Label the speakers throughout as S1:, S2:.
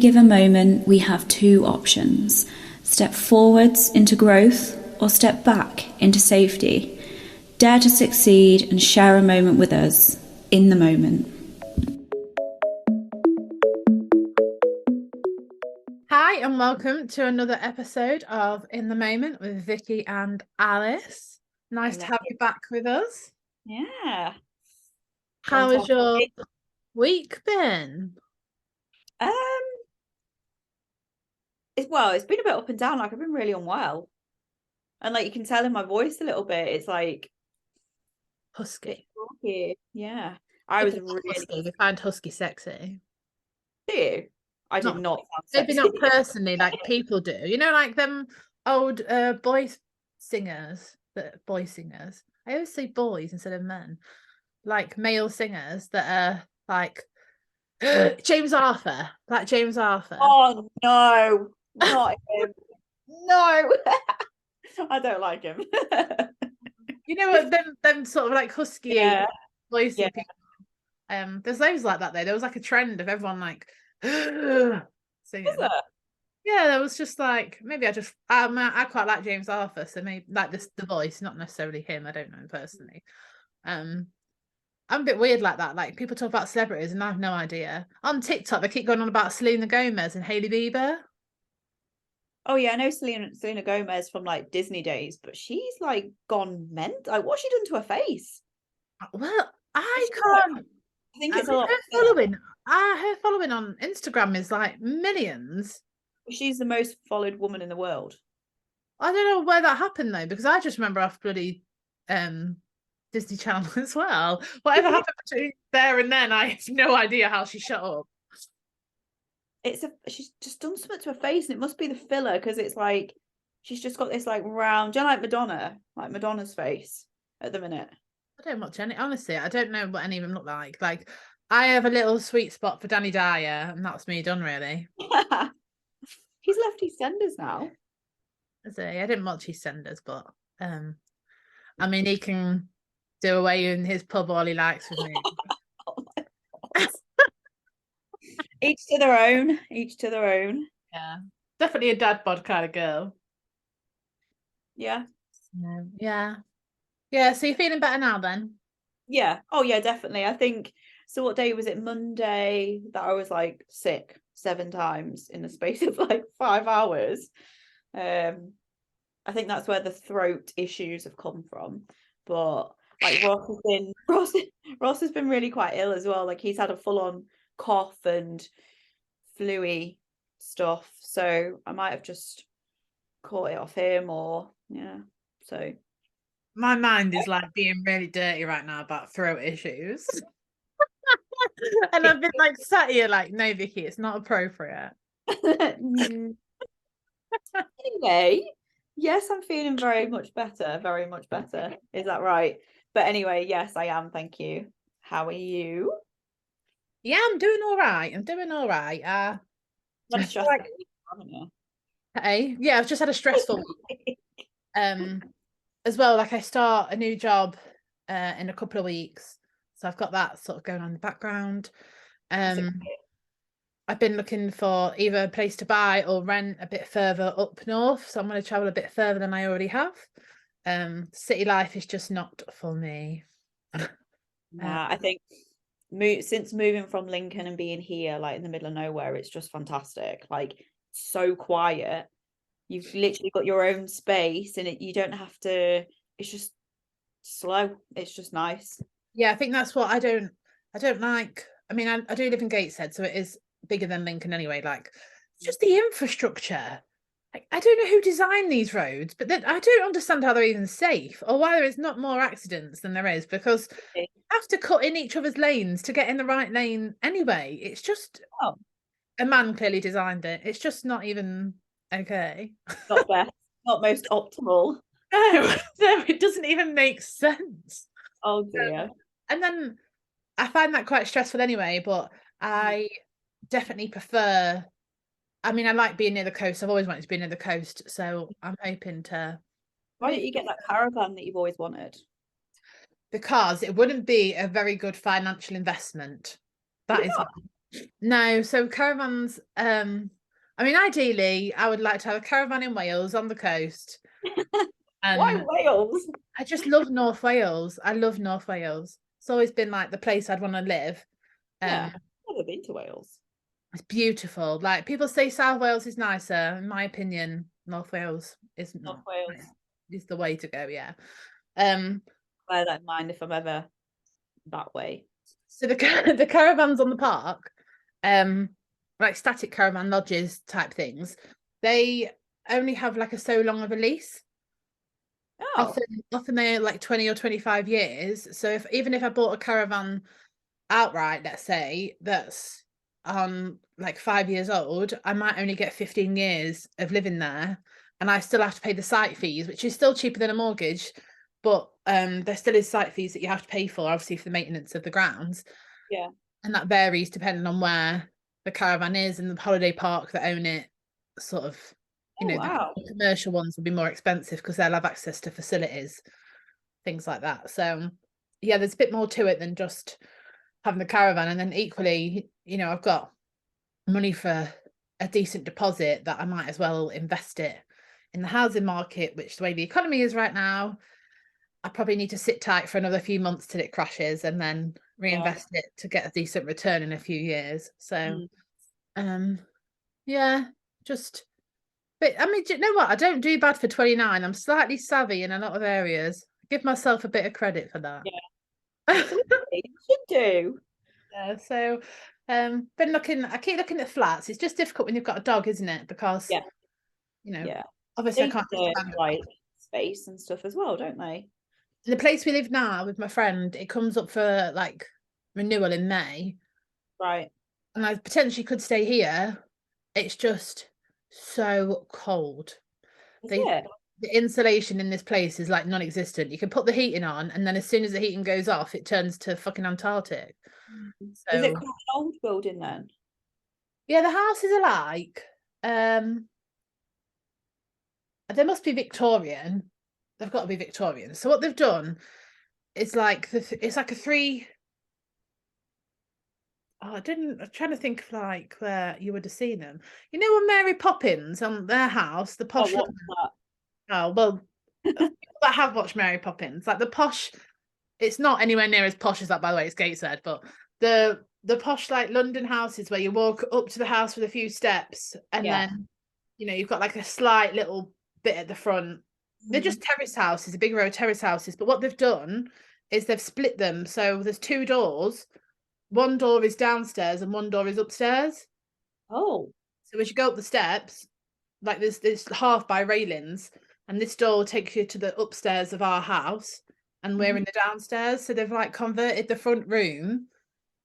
S1: given moment, we have two options: step forwards into growth or step back into safety. Dare to succeed and share a moment with us in the moment.
S2: Hi, and welcome to another episode of In the Moment with Vicky and Alice. Nice to have you back with us.
S1: Yeah.
S2: How has your week been?
S1: It's been a bit up and down. Like, I've been really unwell, and like you can tell in my voice a little bit. It's like
S2: Husky.
S1: Yeah, I was really.
S2: Husky. We find husky sexy.
S1: Do you? I did not sound
S2: Maybe
S1: sexy.
S2: not personally, like people do. You know, like them old singers. I always say boys instead of men. Like male singers that are like James Arthur, like James Arthur.
S1: Oh no, not him. No, I don't like him.
S2: You know what? Them sort of like husky voicey
S1: Yeah.
S2: people. There's loads like that though. There was like a trend of everyone like singing. Yeah, there was just like maybe I quite like James Arthur, so maybe like this the voice, not necessarily him. I don't know him personally. I'm a bit weird like that. Like people talk about celebrities and I have no idea. On TikTok, they keep going on about Selena Gomez and Hailey Bieber.
S1: Oh yeah, I know Selena Gomez from like Disney days, but she's like gone mental. Like, what's she done to her face?
S2: Well, I can't.
S1: I think
S2: I
S1: it's a
S2: mean,
S1: lot.
S2: her following on Instagram is like millions.
S1: She's the most followed woman in the world.
S2: I don't know where that happened though, because I just remember off bloody Disney Channel as well. Whatever happened between there and then, I have no idea how she shut up.
S1: She's just done something to her face, and it must be the filler because it's like she's just got this like round, do you know, like Madonna's face at the minute.
S2: I don't watch any. Honestly, I don't know what any of them look like. Like, I have a little sweet spot for Danny Dyer, and that's me done really.
S1: He's left EastEnders now.
S2: Is he? I didn't watch EastEnders, but I mean, he can do away in his pub all he likes with me.
S1: Oh, each to their own. Each to their own.
S2: Yeah, definitely a dad bod kind of girl.
S1: Yeah.
S2: Yeah. Yeah. So you're feeling better now then?
S1: Yeah. Oh yeah, definitely. I think so. What day was it? Monday that I was like sick 7 times in the space of like 5 hours. I think that's where the throat issues have come from. But like Ross has been really quite ill as well. Like he's had a full-on cough and flu-y stuff. So I might have just caught it off him or yeah. So
S2: My mind is like being really dirty right now about throat issues. And I've been like sat here like, no, Vicky, it's not appropriate.
S1: anyway, yes, I'm feeling very much better. Very much better. Is that right? But anyway, yes, I am. Thank you. How are you?
S2: Yeah, I'm doing all right. I'm doing all right.
S1: What a stressful
S2: like,
S1: week, haven't you?
S2: hey, yeah, I've just had a stressful week. As well, like I start a new job in a couple of weeks. So I've got that sort of going on in the background. I've been looking for either a place to buy or rent a bit further up north. So I'm going to travel a bit further than I already have. City life is just not for me.
S1: I think since moving from Lincoln and being here, like in the middle of nowhere, it's just fantastic. Like so quiet. You've literally got your own space, and you don't have to. It's just slow. It's just nice.
S2: Yeah, I think that's what I don't like. I mean, I do live in Gateshead, so it is bigger than Lincoln anyway. Like, just the infrastructure. Like, I don't know who designed these roads, but then I don't understand how they're even safe or why there is not more accidents than there is because you have to cut in each other's lanes to get in the right lane anyway. It's just a man clearly designed it. It's just not even okay.
S1: Not best, not most optimal.
S2: No, it doesn't even make sense.
S1: Oh dear.
S2: And then I find that quite stressful anyway, but I definitely prefer. I mean, I like being near the coast. I've always wanted to be near the coast, so I'm hoping to.
S1: Why don't you get that caravan that you've always wanted?
S2: Because it wouldn't be a very good financial investment. That is No, so caravans, I mean, ideally, I would like to have a caravan in Wales on the coast.
S1: Why
S2: And
S1: Wales?
S2: I just love North Wales. I love North Wales. It's always been like the place I'd want to live.
S1: Yeah,
S2: Um,
S1: I've never been to Wales.
S2: it's beautiful. Like people say South Wales is nicer. In my opinion, North Wales is
S1: North
S2: not.
S1: Wales.
S2: Is the way to go, yeah. Um,
S1: Bear that in mind if I'm ever that way.
S2: so the the caravans on the park, um, like static caravan lodges type things, they only have like a so long of a lease.
S1: Oh,
S2: Often they're like 20 or 25 years. So if even if I bought a caravan outright, let's say, that's like 5 years old, I might only get 15 years of living there. And I still have to pay the site fees, which is still cheaper than a mortgage, but there still is site fees that you have to pay for, obviously, for the maintenance of the grounds.
S1: yeah.
S2: And that varies depending on where the caravan is, and the holiday park that own it sort of,
S1: Oh,
S2: the
S1: wow.
S2: commercial ones will be more expensive because they'll have access to facilities, things like that. So yeah, there's a bit more to it than just having the caravan. And then equally, I've got money for a decent deposit that I might as well invest it in the housing market, which the way the economy is right now, I probably need to sit tight for another few months till it crashes and then
S1: Yeah.
S2: reinvest it to get a decent return in a few years. So
S1: Mm.
S2: um yeah, just but I mean, do you know what? I don't do bad for 29. I'm slightly savvy in a lot of areas. Give myself a bit of credit for that.
S1: Yeah. Absolutely. You should do.
S2: Yeah, so I keep looking at flats. It's just difficult when you've got a dog, isn't it? Because,
S1: Yeah.
S2: you know,
S1: Yeah.
S2: obviously I
S1: They
S2: can't just
S1: deserve
S2: abandon
S1: like space and stuff as well, don't they?
S2: the place we live now with my friend, it comes up for like renewal in May,
S1: Right.
S2: and I potentially could stay here. It's just so cold.
S1: Is
S2: They
S1: it?
S2: the insulation in this place is like non-existent. You can put the heating on, and then as soon as the heating goes off, it turns to fucking Antarctic.
S1: Is it
S2: So
S1: quite an old building then?
S2: yeah, the houses are like they must be Victorian. They've got to be Victorian. So what they've done is like it's like a three. Oh, I'm trying to think of like where you would have seen them. You know, when Mary Poppins on their house, the
S1: Oh,
S2: posh.
S1: what's that?
S2: Oh well, people that have watched Mary Poppins, like the posh. It's not anywhere near as posh as that, by the way. It's Gateshead, but the posh like London houses where you walk up to the house with a few steps, and
S1: Yeah.
S2: then you've got like a slight little bit at the front. They're
S1: Mhm.
S2: just terrace houses, a big row of terrace houses. But what they've done is they've split them. So there's two doors. One door is downstairs and one door is upstairs.
S1: Oh.
S2: So as you go up the steps, like there's half by railings, and this door takes you to the upstairs of our house, and we're
S1: Mhm.
S2: in the downstairs. So they've like converted the front room.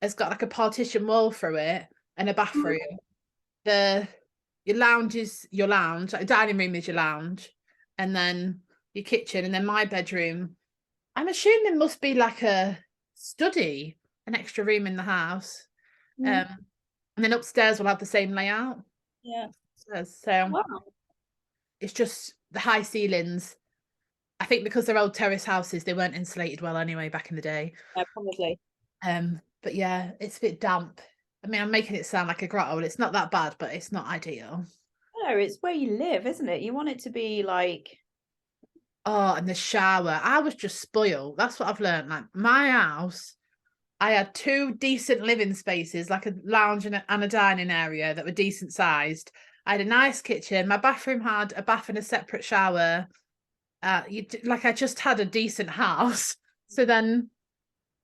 S2: It's got like a partition wall through it and a bathroom. The Your lounge is your lounge, like dining room is your lounge, and then your kitchen, and then my bedroom. I'm assuming must be like a study, an extra room in the house.
S1: Mhm.
S2: Um, and then upstairs will have the same layout.
S1: Yeah.
S2: So
S1: Wow.
S2: it's just the high ceilings. I think because they're old terrace houses, they weren't insulated well anyway back in the day.
S1: Yeah, probably.
S2: But yeah, it's a bit damp. I mean, I'm making it sound like a grotto. It's not that bad, but it's not ideal.
S1: No, it's where you live, isn't it? You want it to be like,
S2: Oh, and the shower. I was just spoiled. That's what I've learned. Like my house, I had two decent living spaces, like a lounge and a dining area that were decent sized. I had a nice kitchen. My bathroom had a bath and a separate shower. Like I just had a decent house. So then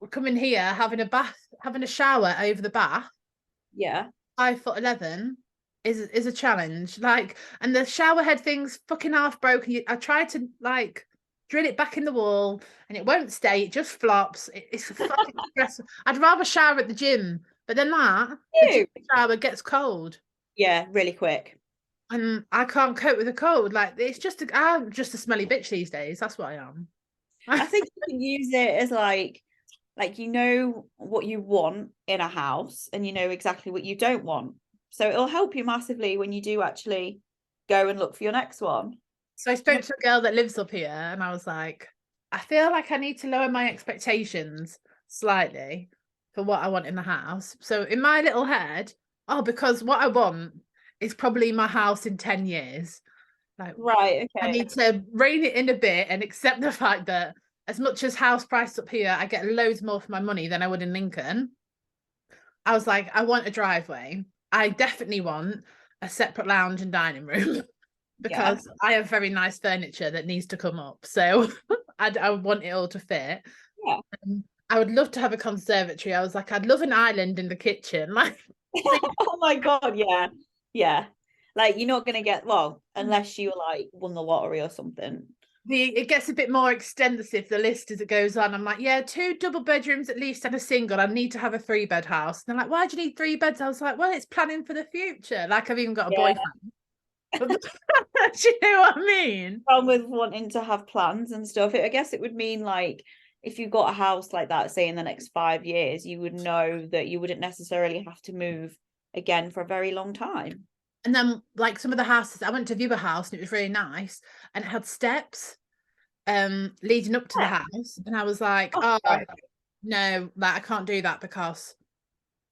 S2: we're coming here having a bath, having a shower over the bath.
S1: yeah.
S2: 5'11" is a challenge. Like, and the shower head thing's fucking half broken. I tried to like drill it back in the wall, and it won't stay. It just flops. It's fucking stressful. I'd rather shower at the gym, but then the gym
S1: Ew.
S2: shower gets cold,
S1: Yeah, really quick.
S2: and I can't cope with the cold. Like, I'm just a smelly bitch these days. That's what I am.
S1: I think you can use it as like you know what you want in a house and you know exactly what you don't want. So it'll help you massively when you do actually go and look for your next one.
S2: So I spoke to a girl that lives up here, and I was like, I feel like I need to lower my expectations slightly for what I want in the house. So in my little head, because what I want is probably my house in 10 years. Like,
S1: Right,
S2: I
S1: okay.
S2: need to rein it in a bit and accept the fact that as much as house price up here, I get loads more for my money than I would in Lincoln. I was like, I want a driveway. I definitely want a separate lounge and dining room
S1: Yeah.
S2: because I have very nice furniture that needs to come up. So I want it all to fit.
S1: Yeah.
S2: I would love to have a conservatory. I was like, I'd love an island in the kitchen. Like,
S1: Oh my God, yeah. Yeah. Like you're not gonna get, well, unless you like won the lottery or something.
S2: it gets a bit more extensive, the list as it goes on. I'm like, yeah, 2 double bedrooms at least and a single. I need to have a 3-bed house. And they're like, why do you need 3 beds? I was like, well, it's planning for the future. Like I've even got a
S1: Yeah.
S2: boyfriend. Do you know what I mean?
S1: Wrong with wanting to have plans and stuff. I guess it would mean like if you got a house like that, say in the next 5 years, you would know that you wouldn't necessarily have to move again for a very long time.
S2: And then like some of the houses, I went to view a house and it was really nice and it had steps leading up to the
S1: Yeah.
S2: house. And I was like,
S1: Oh,
S2: oh
S1: right.
S2: no, like I can't do that because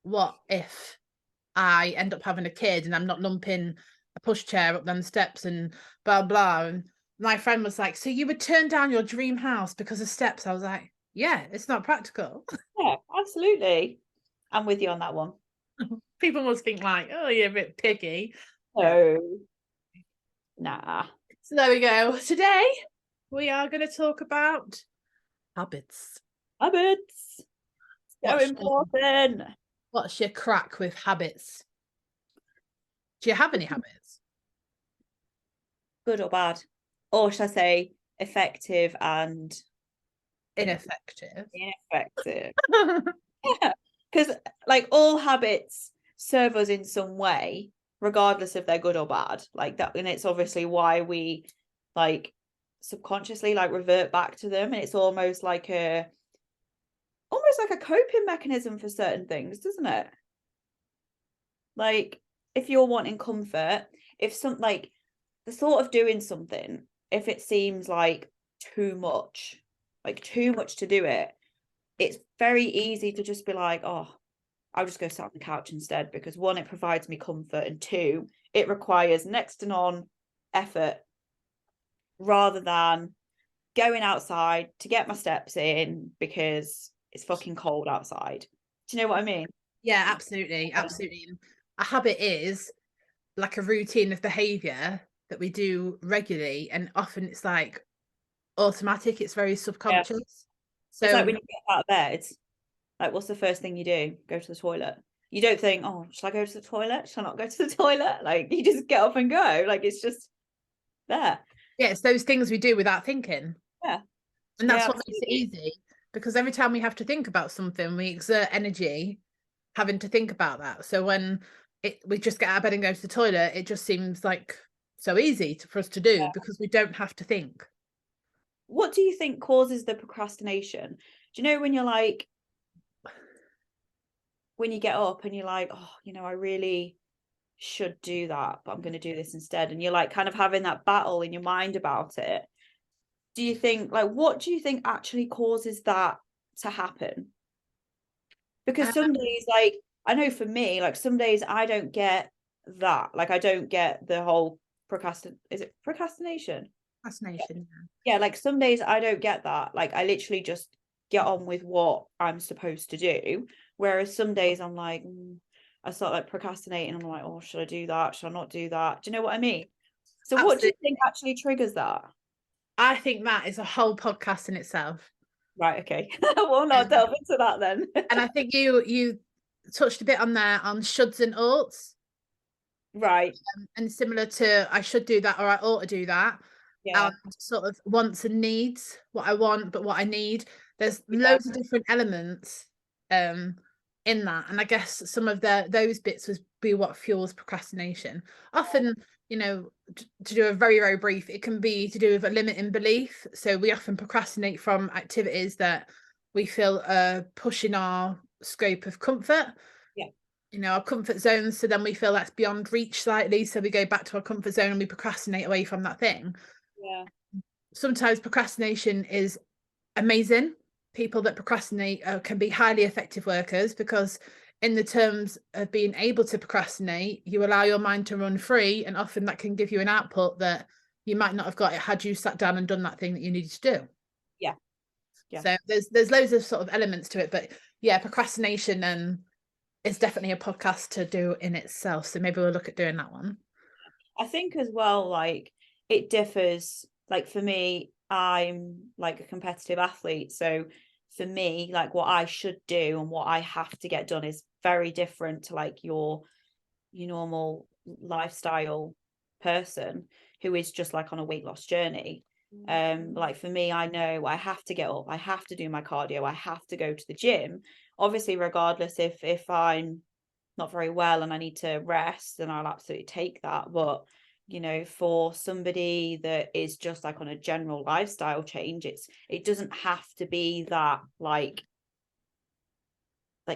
S2: what if I end up having a kid and I'm not lumping a pushchair up them steps and blah blah. And my friend was like, so you would turn down your dream house because of steps? I was like, yeah, it's not practical.
S1: Yeah, absolutely. I'm with you on that one.
S2: People must think like, oh, you're a bit picky. No.
S1: No, nah.
S2: So there we go. Today we are going to talk about habits.
S1: Habits. So important.
S2: What's your crack with habits? Do you have any habits?
S1: Good or bad? Or should I say effective and
S2: Ineffective.
S1: ineffective? Yeah. Because like all habits serve us in some way, regardless if they're good or bad. Like that, and it's obviously why we like subconsciously like revert back to them. And it's almost like a coping mechanism for certain things, doesn't it? Like if you're wanting comfort, if some like the thought of doing something, if it seems like too much, like too much to do it, it's very easy to just be like, oh, I'll just go sit on the couch instead, because one, it provides me comfort, and two, it requires next to none effort rather than going outside to get my steps in because it's fucking cold outside. Do you know what I mean?
S2: Yeah, absolutely. Absolutely. A habit is like a routine of behavior that we do regularly, and often it's like automatic, it's very subconscious.
S1: Yeah.
S2: So
S1: It's like when you get out of bed, like what's the first thing you do? Go to the toilet. You don't think, oh, should I go to the toilet? Should I not go to the toilet? Like you just get up and go. Like it's just there.
S2: yeah, it's those things we do without thinking.
S1: Yeah.
S2: And that's
S1: Yeah,
S2: what makes it easy, because every time we have to think about something, we exert energy having to think about that. So when we just get out of bed and go to the toilet, it just seems like so easy for us to do because we don't have to think.
S1: What do you think causes the procrastination? Do you know when you're like, when you get up and you're like, oh, I really should do that, but I'm going to do this instead. And you're like kind of having that battle in your mind about it. Do you think, like, what do you think actually causes that to happen? Because some days, like, I know for me, like some days I don't get that. Like I don't get the whole is it procrastination?
S2: Fascination.
S1: Yeah, like some days I don't get that. Like I literally just get on with what I'm supposed to do. Whereas some days I'm like, I start like procrastinating. I'm like, oh, should I do that? Should I not do that? Do you know what I mean? So
S2: Absolutely.
S1: what do you think actually triggers that?
S2: I think that is a whole podcast in itself.
S1: Right, okay. We'll not delve into that then.
S2: And I think you touched a bit on there on shoulds and oughts.
S1: Right.
S2: And similar to I should do that or I ought to do that.
S1: Yeah.
S2: And sort of wants and needs, what I want, but what I need. There's loads of different elements in that. And I guess some of those bits would be what fuels procrastination. Often, to do a very, very brief, it can be to do with a limiting belief. So we often procrastinate from activities that we feel are pushing our scope of comfort.
S1: Yeah.
S2: Our comfort zone. So then we feel that's beyond reach slightly. So we go back to our comfort zone and we procrastinate away from that thing.
S1: Yeah.
S2: Sometimes procrastination is amazing. people that procrastinate can be highly effective workers, because in the terms of being able to procrastinate, you allow your mind to run free, and often that can give you an output that you might not have got it had you sat down and done that thing that you needed to do.
S1: Yeah.
S2: So there's loads of sort of elements to it, but yeah, procrastination is definitely a podcast to do in itself. So maybe we'll look at doing that one.
S1: I think as well, like it differs. Like for me, I'm like a competitive athlete. So for me, like what I should do and what I have to get done is very different to like your normal lifestyle person who is just like on a weight loss journey. Like for me, I know I have to get up, I have to do my cardio, I have to go to the gym. Obviously, regardless if I'm not very well and I need to rest, then I'll absolutely take that. But for somebody that is just like on a general lifestyle change, it doesn't have to be that like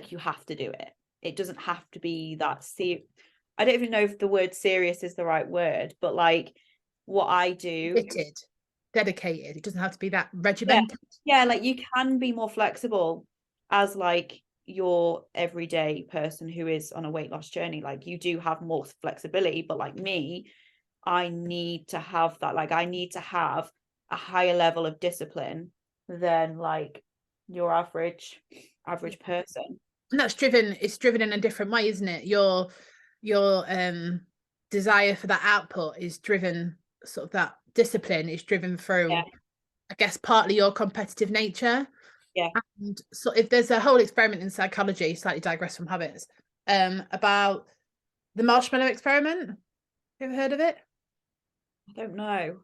S1: you have to do it. It doesn't have to be that I don't even know if the word serious is the right word, but like what I do,
S2: dedicated. It doesn't have to be that
S1: yeah,
S2: regimented.
S1: yeah, like you can be more flexible as like your everyday person who is on a weight loss journey. Like you do have more flexibility, but like me, I need to have that. Like I need to have a higher level of discipline than like your average person.
S2: And it's driven in a different way, isn't it? Your desire for that output is driven, sort of that discipline is driven through, I guess, partly your competitive nature.
S1: Yeah.
S2: And so if there's a whole experiment in psychology, slightly digress from habits, about the marshmallow experiment. You ever heard of it?
S1: I don't know.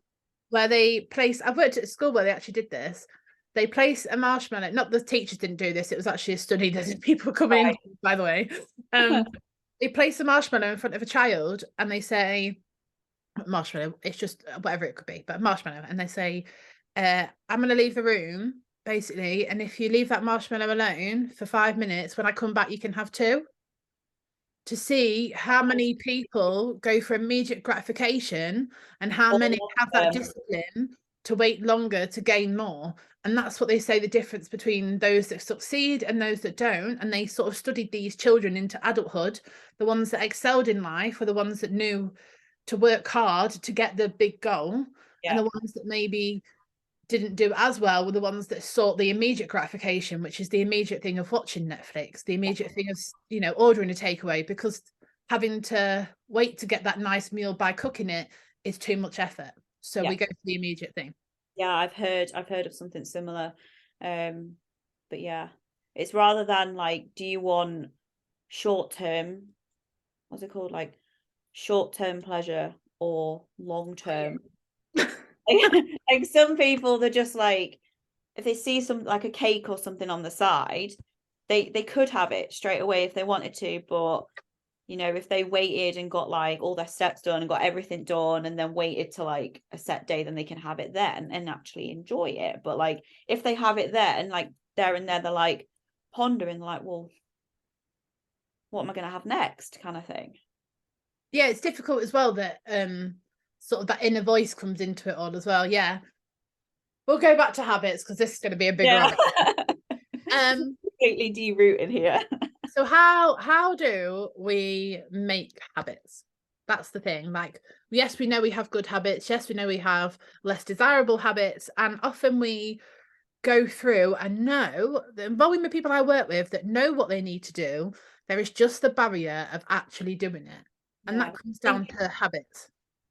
S2: Where they place, I've worked at a school where they actually did this. They place a marshmallow, not the teachers didn't do this, it was actually a study that people coming in, by the way. They place a marshmallow in front of a child and they say, marshmallow, it's just whatever it could be, but marshmallow. And they say, I'm going to leave the room, basically. And if you leave that marshmallow alone for 5 minutes, when I come back, you can have two. To see how many people go for immediate gratification and how many have that discipline to wait longer to gain more. And that's what they say the difference between those that succeed and those that don't. And they sort of studied these children into adulthood. The ones that excelled in life were the ones that knew to work hard to get the big goal. And the ones that maybe didn't do as well were the ones that sought the immediate gratification, which is the immediate thing of watching Netflix, the immediate thing of, ordering a takeaway, because having to wait to get that nice meal by cooking it is too much effort. So we go for the immediate thing.
S1: Yeah, I've heard of something similar. But yeah, it's rather than like, do you want short-term, what's it called? Like short-term pleasure or long-term? Like some people, they're just like, if they see some like a cake or something on the side, they could have it straight away if they wanted to, but if they waited and got like all their steps done and got everything done and then waited to like a set day, then they can have it then and actually enjoy it. But like if they have it then, like there and there, they're like pondering, like, well, what am I going to have next, kind of thing.
S2: Yeah, it's difficult as well that sort of that inner voice comes into it all as well. Yeah, we'll go back to habits because this is going to be a big rabbit.
S1: Completely derooting here.
S2: So how do we make habits? That's the thing. Like, yes, we know we have good habits. Yes, we know we have less desirable habits. And often we go through and know, the volume of people I work with that know what they need to do, there is just the barrier of actually doing it. And that comes down to habits.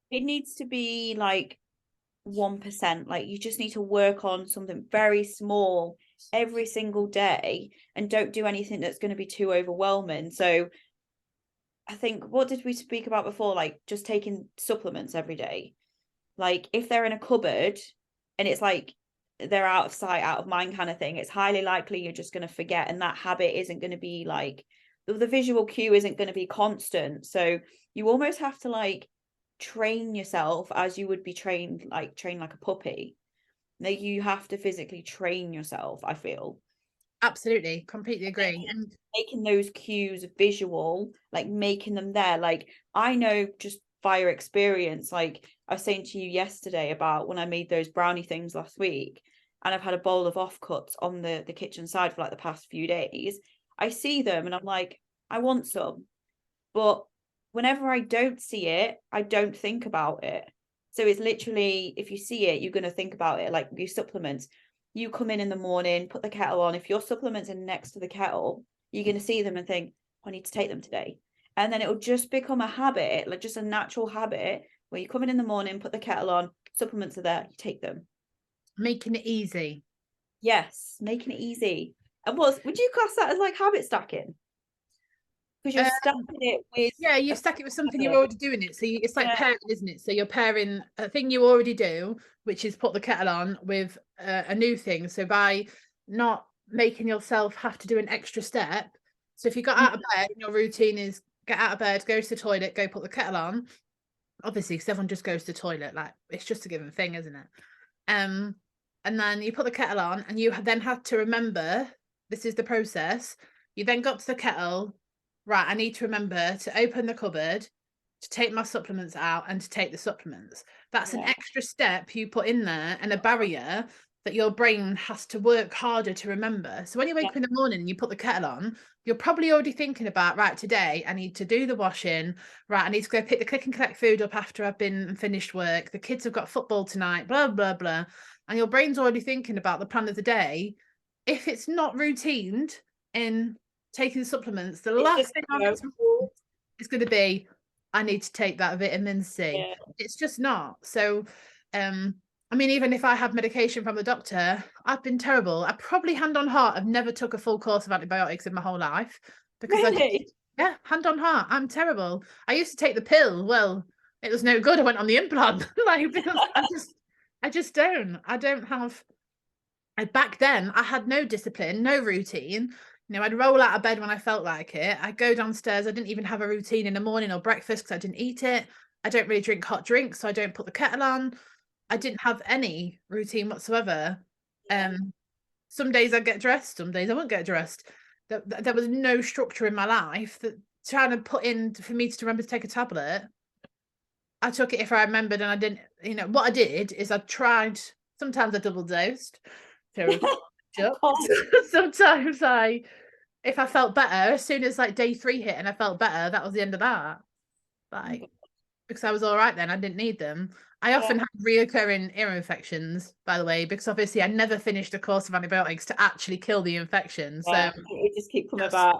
S1: It needs to be like 1%. Like you just need to work on something very small every single day and don't do anything that's going to be too overwhelming. So I think, what did we speak about before? Like just taking supplements every day. Like if they're in a cupboard and it's like they're out of sight, out of mind kind of thing, it's highly likely you're just going to forget, and that habit isn't going to be like, the visual cue isn't going to be constant. So you almost have to like train yourself as you would be trained like a puppy. Like you have to physically train yourself, I feel.
S2: Absolutely, completely agree.
S1: And making those cues visual, like making them there. Like I know just via experience, like I was saying to you yesterday about when I made those brownie things last week, and I've had a bowl of offcuts on the kitchen side for like the past few days, I see them and I'm like, I want some. But whenever I don't see it, I don't think about it. So it's literally, if you see it, you're going to think about it. Like your supplements, you come in the morning, put the kettle on. If your supplements are next to the kettle, you're going to see them and think, oh, I need to take them today. And then it'll just become a habit, like just a natural habit where you come in the morning, put the kettle on, supplements are there, you take them.
S2: Making it easy.
S1: Yes, making it easy. And would you class that as like habit stacking? Because you're stacking it with
S2: Yeah, you stack it with something you're
S1: habit.
S2: already doing it. So it's like
S1: Yeah,
S2: pairing, isn't it? So you're pairing a thing you already do, which is put the kettle on, with a new thing. So by not making yourself have to do an extra step. So if you got out of bed and your routine is get out of bed, go to the toilet, go put the kettle on. Obviously, because everyone just goes to the toilet, like it's just a given thing, isn't it? Um, and then you put the kettle on, and you then had to remember this is the process. You then got to the kettle, right? I need to remember to open the cupboard, to take my supplements out, and to take the supplements. That's an
S1: yeah,
S2: extra step you put in there, and a barrier that your brain has to work harder to remember. So when you wake
S1: yeah,
S2: up in the morning and you put the kettle on, you're probably already thinking about, right, today I need to do the washing, right, I need to go pick the click and collect food up after I've been and finished work. The kids have got football tonight, blah, blah, blah. And your brain's already thinking about the plan of the day. If it's not routined in taking supplements, the
S1: it's
S2: last
S1: just
S2: thing on its board is going to be, I need to take that vitamin C.
S1: yeah,
S2: It's just not. So, I mean, even if I have medication from the doctor, I've been terrible. I probably, hand on heart, I've never took a full course of antibiotics in my whole life because I did.
S1: really.
S2: Yeah, hand on heart, I'm terrible. I used to take the pill. Well, it was no good. I went on the implant, like, because I just don't. I don't have. Back then, I had no discipline, no routine. You know, I'd roll out of bed when I felt like it. I'd go downstairs. I didn't even have a routine in the morning or breakfast because I didn't eat it. I don't really drink hot drinks, so I don't put the kettle on. I didn't have any routine whatsoever.
S1: Yeah.
S2: Some days I'd get dressed, some days I wouldn't get dressed. There was no structure in my life that trying to put in for me to remember to take a tablet. I took it if I remembered, and I didn't. You know what I did is I tried. Sometimes I double dosed. So sometimes if I felt better, as soon as like day 3 hit and I felt better, that was the end of that. Like, because I was all right then, I didn't need them. I
S1: Yeah,
S2: often have reoccurring ear infections, by the way, because obviously I never finished a course of antibiotics to actually kill the infection. So
S1: yeah, it just keep coming
S2: just
S1: back.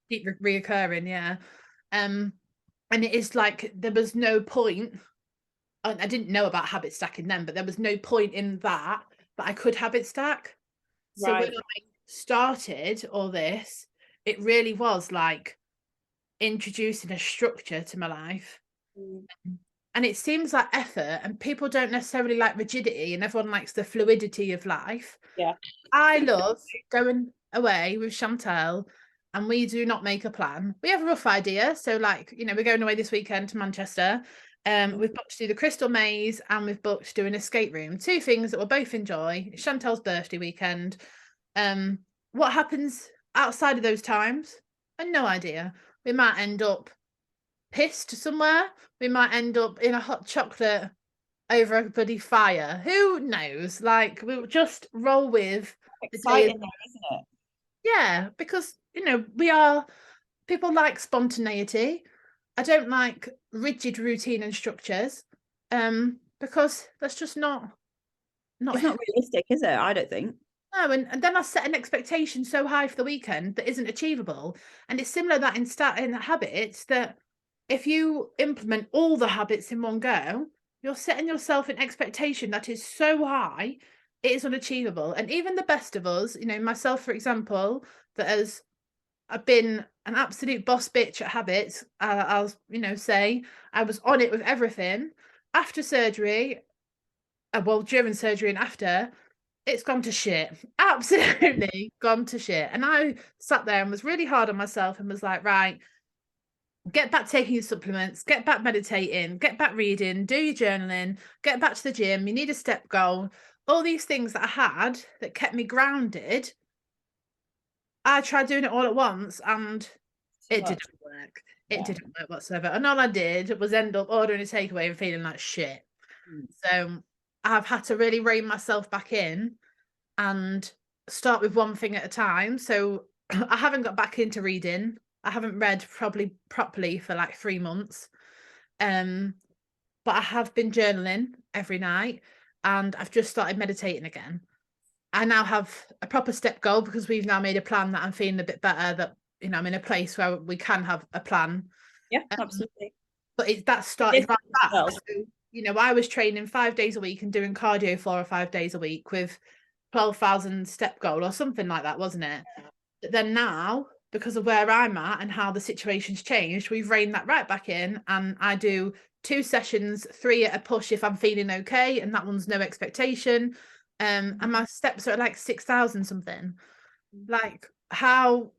S2: keep reoccurring, yeah. Um, and it is like there was no point. I didn't know about habit stacking then, but there was no point in that I could habit stack. So when
S1: Right.
S2: I started all this, it really was like introducing a structure to my life.
S1: Mm.
S2: And it seems like effort, and people don't necessarily like rigidity, and everyone likes the fluidity of life.
S1: Yeah.
S2: I love going away with Chantel, and we do not make a plan. We have a rough idea. So, like, you know, we're going away this weekend to Manchester. We've booked to do the Crystal Maze, and we've booked to do an escape room. Two things that we'll both enjoy. It's Chantel's birthday weekend. What happens outside of those times? And no idea. We might end up pissed somewhere. We might end up in a hot chocolate over a bloody fire. Who knows? Like, we'll just roll with the day.
S1: Exciting though, isn't it?
S2: Yeah, because you know, people like spontaneity. I don't like rigid routine and structures. Because that's just not
S1: It's
S2: who.
S1: not realistic, is it? I don't think.
S2: No, and then I set an expectation so high for the weekend that isn't achievable. And it's similar that in habits, that if you implement all the habits in one go, you're setting yourself an expectation that is so high, it is unachievable. And even the best of us, you know, myself, for example, that has I've been an absolute boss bitch at habits. I'll, you know, say I was on it with everything. After surgery, well, during surgery and after, it's gone to shit. Absolutely gone to shit. And I sat there and was really hard on myself and was like, right, get back taking your supplements, get back meditating, get back reading, do your journaling, get back to the gym. You need a step goal. All these things that I had that kept me grounded, I tried doing it all at once and
S1: Too
S2: it
S1: much.
S2: didn't work. It
S1: Yeah.
S2: didn't work whatsoever. And all I did was end up ordering a takeaway and feeling like shit.
S1: Mm.
S2: So I've had to really rein myself back in. and start with one thing at a time. So I haven't got back into reading. I haven't read probably properly for like 3 months. But I have been journaling every night, and I've just started meditating again. I now have a proper step goal because we've now made a plan that I'm feeling a bit better, that I'm in a place where we can have a plan.
S1: Yeah, absolutely.
S2: But that started right back.
S1: Well.
S2: So, I was training 5 days a week and doing cardio 4 or 5 days a week with 12,000 step goal or something like that, wasn't it? But then now, because of where I'm at and how the situation's changed, we've reined that right back in, and I do 2 sessions, 3 at a push if I'm feeling okay, and that one's no expectation. And my steps are like 6,000 something. Like
S1: To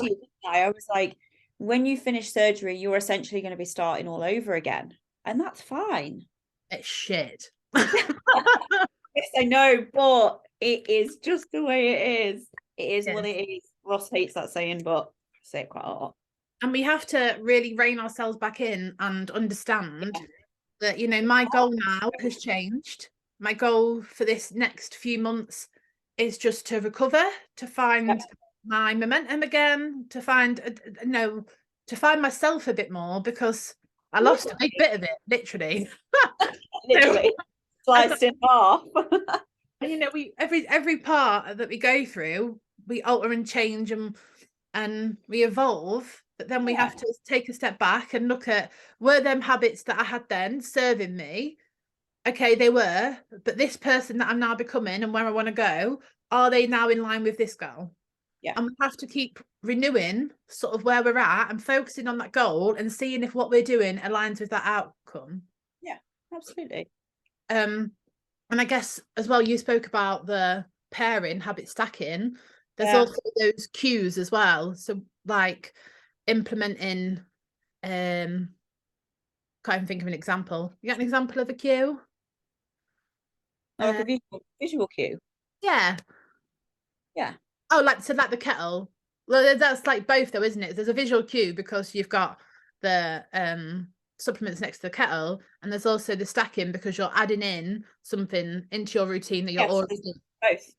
S1: you, I was like, when you finish surgery, you're essentially going to be starting all over again, and that's fine.
S2: It's shit.
S1: Yes, I know, but it is just the way it is. It is what it is. Ross hates that saying, but I say it quite a lot.
S2: And we have to really rein ourselves back in and understand that, my goal now has changed. My goal for this next few months is just to recover, to find my momentum again, to find, to find myself a bit more, because I lost a big bit of it, literally.
S1: Literally sliced in half.
S2: We every part that we go through, we alter and change, and we evolve. But then we have to take a step back and look at, were them habits that I had then serving me? Okay, they were, but this person that I'm now becoming and where I want to go, are they now in line with this goal?
S1: Yeah.
S2: And we have to keep renewing sort of where we're at and focusing on that goal and seeing if what we're doing aligns with that outcome.
S1: Yeah, absolutely.
S2: And I guess as well, you spoke about the pairing, habit stacking. There's also those cues as well. So like implementing, can't even think of an example. You got an example of a cue?
S1: Like a visual cue.
S2: Yeah.
S1: Yeah.
S2: Oh, like the kettle. Well, that's like both though, isn't it? There's a visual cue because you've got the supplements next to the kettle, and there's also the stacking because you're adding in something into your routine that you're already doing.
S1: Both.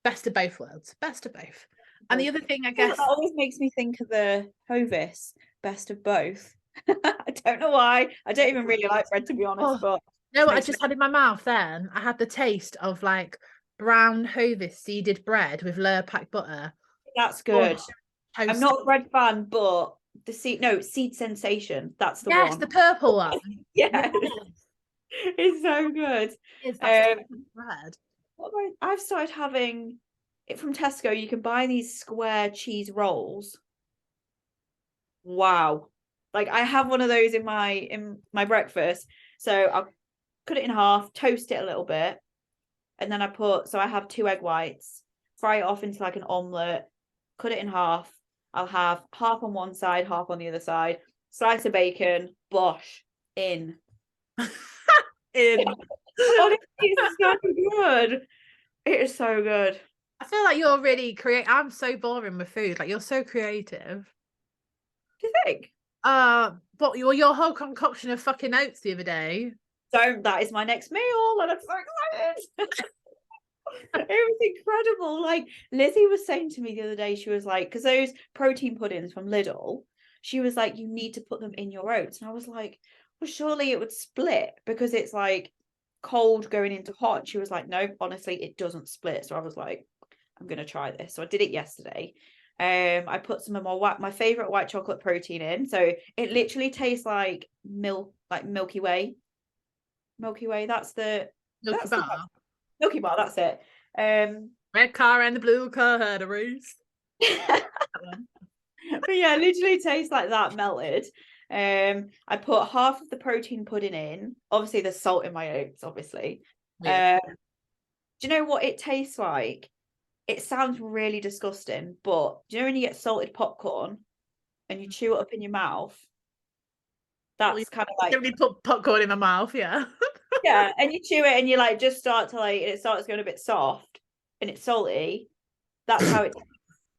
S2: Best of both worlds. Best of both. And the other thing, I guess,
S1: that always makes me think of the Hovis, best of both. I don't know why. I don't even really like bread, to be honest. But
S2: no, what I just had in my mouth then, I had the taste of like brown Hovis seeded bread with Lurpak butter.
S1: That's good. I'm not a bread fan, but the seed sensation. That's the one.
S2: Yes, the purple one.
S1: Yeah. It's so good.
S2: It's bread.
S1: I've started having it from Tesco. You can buy these square cheese rolls. Wow. Like I have one of those in my breakfast. So I'll cut it in half, toast it a little bit, and then I have 2 egg whites, fry it off into like an omelette, cut it in half. I'll have half on one side, half on the other side, slice of bacon, bosh, in.
S2: In.
S1: Honestly, it's so good. It is so good.
S2: I feel like you're really I'm so boring with food. Like you're so creative.
S1: Do you think?
S2: But your whole concoction of fucking oats the other day.
S1: That is my next meal, and I'm so excited. It was incredible. Like Lizzie was saying to me the other day, she was like, because those protein puddings from Lidl, she was like, you need to put them in your oats. And I was like, well, surely it would split because it's like cold going into hot. And she was like, no, honestly, it doesn't split. So I was like, I'm gonna try this. So I did it yesterday. I put some of my favorite white chocolate protein in. So it literally tastes like milk, like Milky Way. Milky Way, that's the Milky Bar, that's it.
S2: Red car and the blue car had a race.
S1: But yeah, literally tastes like that melted. I put half of the protein pudding in. Obviously, there's salt in my oats, obviously. Do you know what it tastes like? It sounds really disgusting, but do you know when you get salted popcorn and you chew it up in your mouth? That's kind of like...
S2: You put popcorn in my mouth, yeah.
S1: Yeah, and you chew it and you like just start to like, it starts going a bit soft and it's salty. That's how it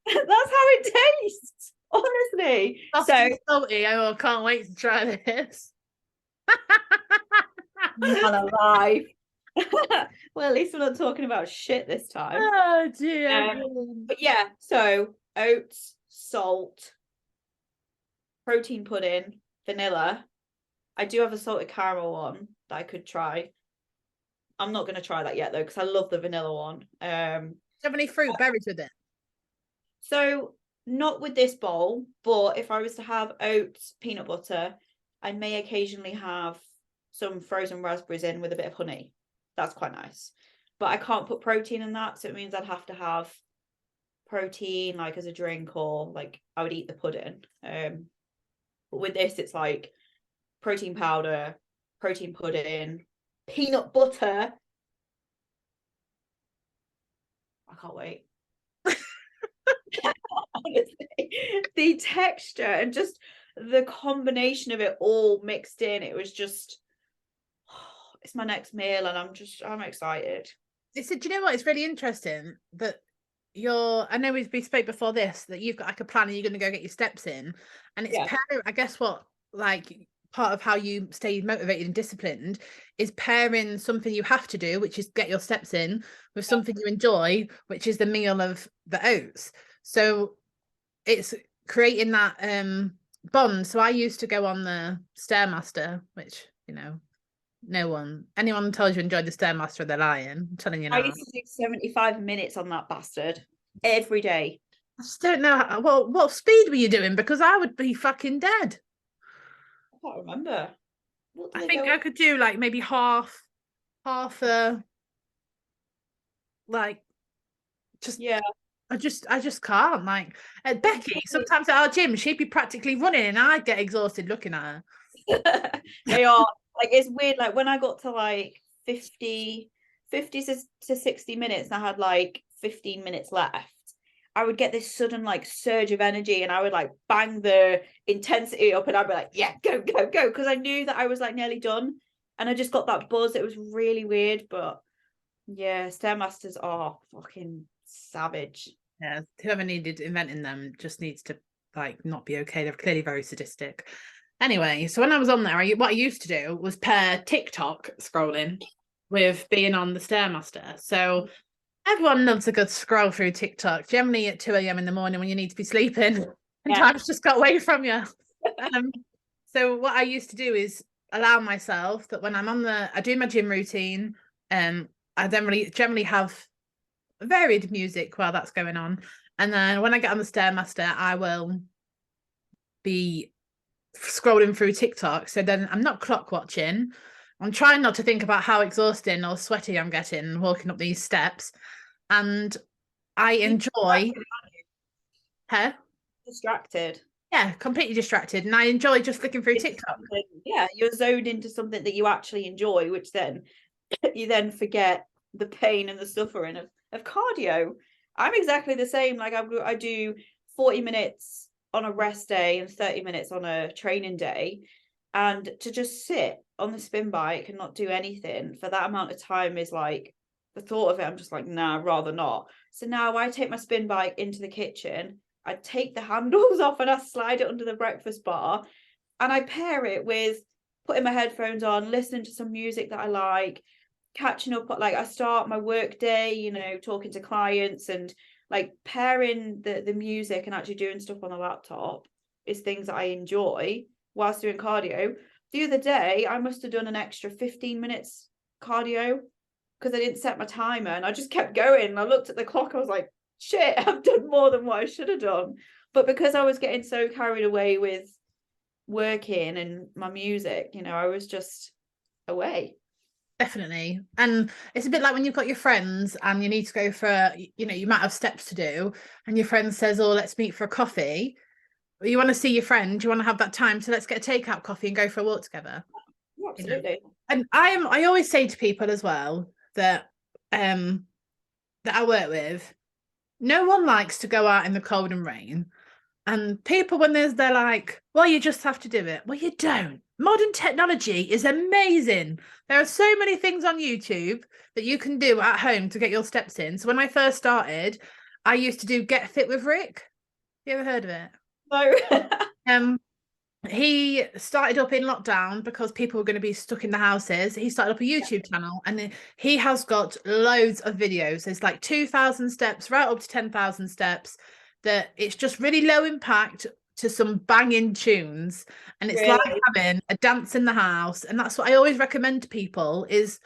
S1: that's how it tastes, honestly. So
S2: salty. I can't wait to try this.
S1: Man alive. Well, at least we're not talking about shit this time.
S2: Oh dear.
S1: But yeah, so oats, salt, protein pudding, vanilla. I do have a salted caramel one that I could try. I'm not going to try that yet though, because I love the vanilla one.
S2: Do you have any fruit berries with it?
S1: So not with this bowl, but if I was to have oats, peanut butter, I may occasionally have some frozen raspberries in with a bit of honey. That's quite nice. But I can't put protein in that, so it means I'd have to have protein like as a drink, or like I would eat the pudding. But with this, it's like protein powder, protein pudding, peanut butter. I can't wait. Honestly, the texture and just the combination of it all mixed in, it was just, it's my next meal, and I'm excited.
S2: Do you know what? It's really interesting that I know we spoke before this, that you've got like a plan and you're going to go get your steps in. And it's
S1: Yeah.
S2: I guess what, like, part of how you stay motivated and disciplined is pairing something you have to do, which is get your steps in, with something you enjoy, which is the meal of the oats. So it's creating that bond. So I used to go on the Stairmaster, which, anyone tells you enjoyed the Stairmaster, they're lying. I'm telling you
S1: I
S2: now.
S1: used to do 75 minutes on that bastard every day.
S2: I just don't know what speed were you doing, because I would be fucking dead.
S1: I can't remember. What do
S2: I
S1: they
S2: think
S1: go?
S2: I could do like maybe half like just
S1: Yeah.
S2: I just can't. Like at Becky, sometimes at our gym, she'd be practically running and I'd get exhausted looking at her.
S1: They are like, it's weird. Like when I got to like 50 to 60 minutes and I had like 15 minutes left, I would get this sudden like surge of energy, and I would like bang the intensity up, and I'd be like, yeah, go, go, go. Because I knew that I was like nearly done, and I just got that buzz. It was really weird. But yeah, Stairmasters are fucking savage.
S2: Yeah, whoever needed inventing them just needs to like not be okay. They're clearly very sadistic. Anyway, so when I was on there, what I used to do was pair TikTok scrolling with being on the Stairmaster. So everyone loves a good scroll through TikTok, generally at 2 a.m. in the morning when you need to be sleeping and
S1: Yeah.
S2: time's just got away from you. So what I used to do is allow myself that when I do my gym routine, I then generally have varied music while that's going on. And then when I get on the Stairmaster, I will be scrolling through TikTok. So then I'm not clock watching. I'm trying not to think about how exhausting or sweaty I'm getting walking up these steps. And I enjoy her.
S1: Distracted.
S2: Yeah, completely distracted. And I enjoy just flicking through TikTok.
S1: Yeah, you're zoned into something that you actually enjoy, which then you then forget the pain and the suffering of cardio. I'm exactly the same. Like I do 40 minutes on a rest day and 30 minutes on a training day. And to just sit on the spin bike and not do anything for that amount of time is like, the thought of it, I'm just like, nah, rather not. So now I take my spin bike into the kitchen, I take the handles off and I slide it under the breakfast bar, and I pair it with putting my headphones on, listening to some music that I like, catching up. Like I start my work day, talking to clients, and like pairing the music and actually doing stuff on the laptop is things that I enjoy whilst doing cardio. The other day, I must have done an extra 15 minutes cardio because I didn't set my timer and I just kept going. And I looked at the clock, I was like, shit, I've done more than what I should have done. But because I was getting so carried away with working and my music, I was just away.
S2: Definitely. And it's a bit like when you've got your friends and you need to go for, you might have steps to do, and your friend says, oh, let's meet for a coffee. You want to see your friend, you want to have that time, so let's get a takeout coffee and go for a walk together.
S1: Yeah, absolutely.
S2: And I always say to people as well that that I work with, no one likes to go out in the cold and rain. And people, when they're like, well, you just have to do it. Well, you don't. Modern technology is amazing. There are so many things on YouTube that you can do at home to get your steps in. So when I first started, I used to do Get Fit with Rick. You ever heard of it?
S1: No.
S2: he started up in lockdown because people were going to be stuck in the houses. He started up a YouTube channel, and he has got loads of videos. There's like 2,000 steps, right up to 10,000 steps. That it's just really low impact to some banging tunes, and it's like
S1: Really?
S2: having a dance in the house. And that's what I always recommend to people is,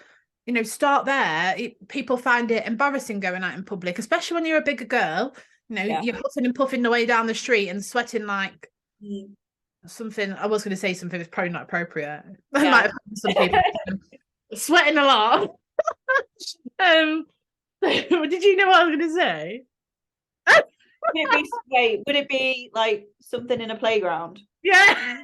S2: start there. People find it embarrassing going out in public, especially when you're a bigger girl.
S1: Yeah.
S2: You're huffing and puffing the way down the street and sweating like
S1: Mm.
S2: something. I was going to say something that's probably not appropriate. I might
S1: Yeah.
S2: have some people sweating a lot. um, did you know what I was going to say?
S1: Would it be like something in a playground?
S2: Yeah.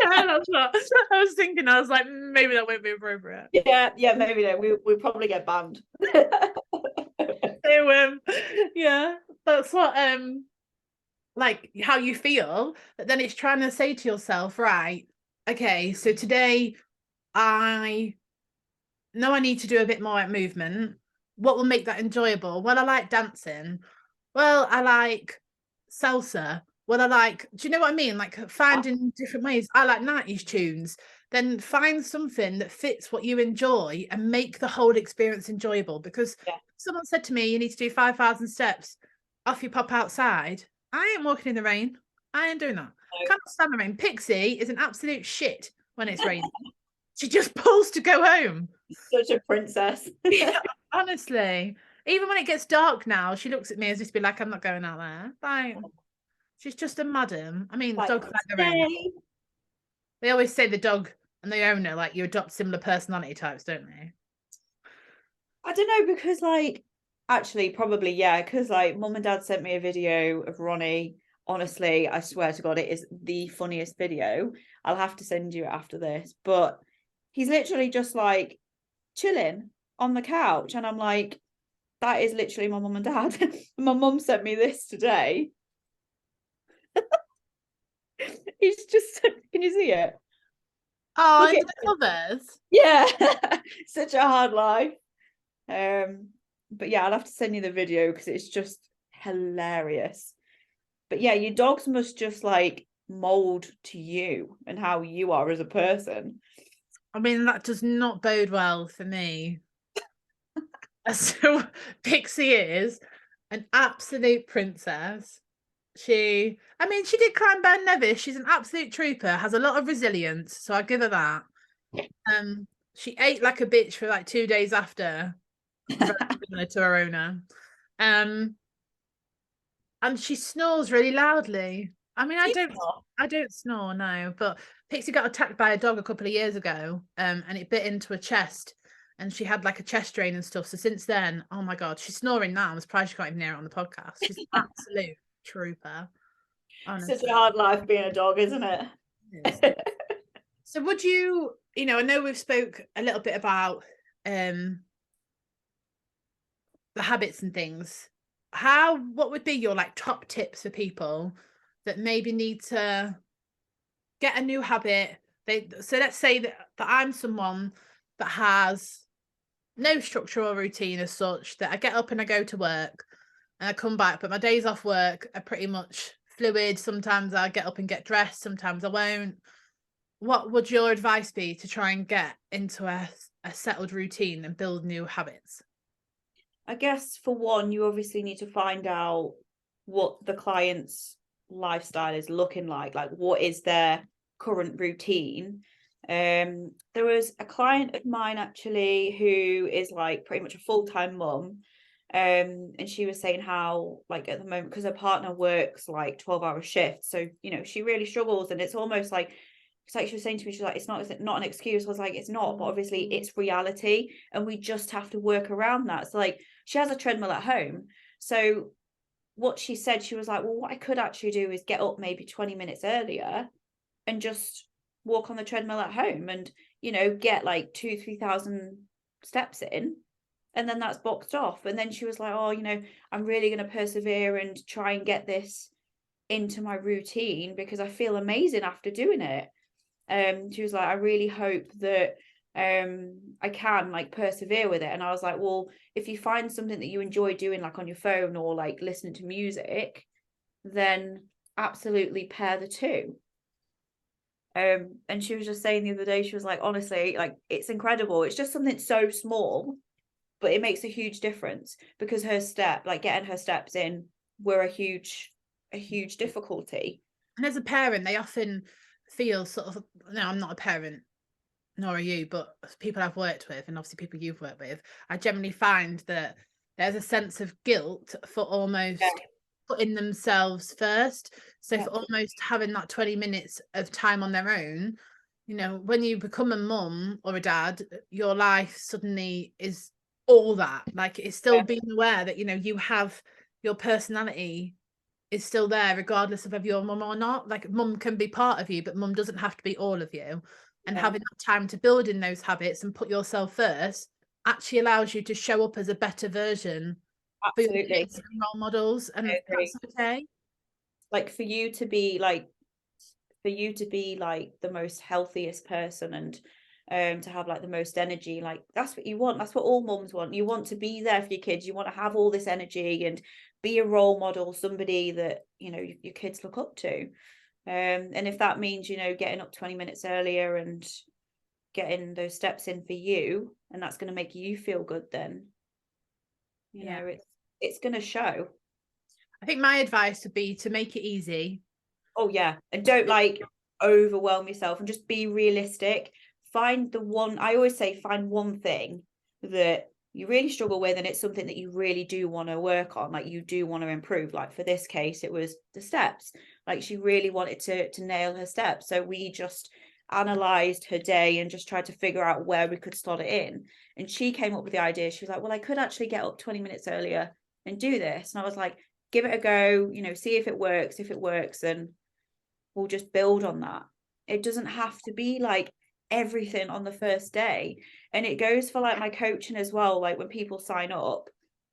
S2: Yeah, that's what I was thinking. I was like, maybe that won't be appropriate.
S1: Yeah, maybe no. We'll probably get banned.
S2: So yeah, that's what like how you feel, but then it's trying to say to yourself, right, okay, so today I know I need to do a bit more movement. What will make that enjoyable? Well, I like dancing. Well, I like salsa. Well, do you know what I mean? Like finding different ways. I like 90s tunes. Then find something that fits what you enjoy and make the whole experience enjoyable. Because
S1: Yeah.
S2: someone said to me, you need to do 5,000 steps. Off you pop outside. I ain't walking in the rain. I ain't doing that. I can't stand the rain. Pixie is an absolute shit when it's raining. She just pulls to go home.
S1: Such a princess.
S2: Yeah, honestly, even when it gets dark now, she looks at me as if to be like, I'm not going out there. Like, she's just a madam. I mean,
S1: Like,
S2: dogs like their owner. They always say the dog and the owner, like, you adopt similar personality types, don't they?
S1: I don't know, because like actually probably yeah, because like mum and dad sent me a video of Ronnie. Honestly, I swear to God, it is the funniest video. I'll have to send you it after this. But he's literally just like chilling on the couch. And I'm like, that is literally my mum and dad. My mum sent me this today. He's just, can you see it?
S2: Oh,
S1: Look
S2: and
S1: at
S2: the covers.
S1: Yeah, such a hard life. But yeah, I'll have to send you the video because it's just hilarious. But yeah, your dogs must just like mold to you and how you are as a person.
S2: I mean, that does not bode well for me. So Pixie is an absolute princess. I mean, she did climb Ben Nevis. She's an absolute trooper, has a lot of resilience. So I give her that. She ate like a bitch for like 2 days after, very similar to her owner. Um, and she snores really loudly. I mean, I don't snore, no, but Pixie got attacked by a dog a couple of years ago, and it bit into her chest, and she had like a chest drain and stuff. So since then, oh my God, she's snoring now. I'm surprised she can't even hear it on the podcast. She's an absolute trooper,
S1: Such a
S2: honestly.
S1: hard life being a dog, isn't it?
S2: So would you, I know we've spoke a little bit about the habits and things. What would be your like top tips for people that maybe need to get a new habit? So let's say that I'm someone that has no structure or routine as such, that I get up and I go to work and I come back, but my days off work are pretty much fluid. Sometimes I get up and get dressed, sometimes I won't. What would your advice be to try and get into a settled routine and build new habits?
S1: I guess for one, you obviously need to find out what the client's lifestyle is looking like what is their current routine. There was a client of mine actually who is like pretty much a full-time mum. And she was saying how like at the moment, because her partner works like 12-hour shifts, so she really struggles, and it's almost like it's like she was saying to me, she's like, it's not an excuse. I was like, it's not, but obviously it's reality, and we just have to work around that. So like she has a treadmill at home. So what she said, she was like, well, what I could actually do is get up maybe 20 minutes earlier and just walk on the treadmill at home and, get like 2,000-3,000 steps in. And then that's boxed off. And then she was like, oh, I'm really going to persevere and try and get this into my routine because I feel amazing after doing it. She was like, I really hope that I can like persevere with it. And I was like, well, if you find something that you enjoy doing like on your phone or like listening to music, then absolutely pair the two. And she was just saying the other day, she was like, honestly, like it's incredible. It's just something so small, but it makes a huge difference because her step, like getting her steps in, were a huge difficulty.
S2: And as a parent, they often feel sort of, no, I'm not a parent, nor are you, but people I've worked with, and obviously people you've worked with, I generally find that there's a sense of guilt for almost putting themselves first. So
S1: Yeah,
S2: for almost having that 20 minutes of time on their own, you know, when you become a mum or a dad, your life suddenly is all that. Like it's still
S1: yeah,
S2: being aware that, you know, you have your personality is still there regardless of whether you're mum or not. Like mum can be part of you, but mum doesn't have to be all of you. And
S1: yeah,
S2: having that time to build in those habits and put yourself first actually allows you to show up as a better version for your
S1: absolutely.
S2: kids and role models,
S1: I
S2: and
S1: agree.
S2: that's okay.
S1: Like for you to be like the most healthiest person, and to have like the most energy, like that's what you want. That's what all mums want. You want to be there for your kids. You want to have all this energy and be a role model, somebody that, you know, your kids look up to. And if that means, you know, getting up 20 minutes earlier and getting those steps in for you, and that's going to make you feel good, then, you
S2: Yeah.
S1: know, it's going to show.
S2: I think my advice would be to make it easy.
S1: Oh yeah, and don't like overwhelm yourself, and just be realistic. Find the one, I always say, find one thing that you really struggle with, and it's something that you really do want to work on, like you do want to improve. Like for this case, it was the steps. Like she really wanted to nail her steps. So we just analyzed her day and just tried to figure out where we could slot it in. And she came up with the idea. She was like, well, I could actually get up 20 minutes earlier and do this. And I was like, give it a go, you know, see if it works. If it works, then we'll just build on that. It doesn't have to be like everything on the first day. And it goes for like my coaching as well. Like when people sign up,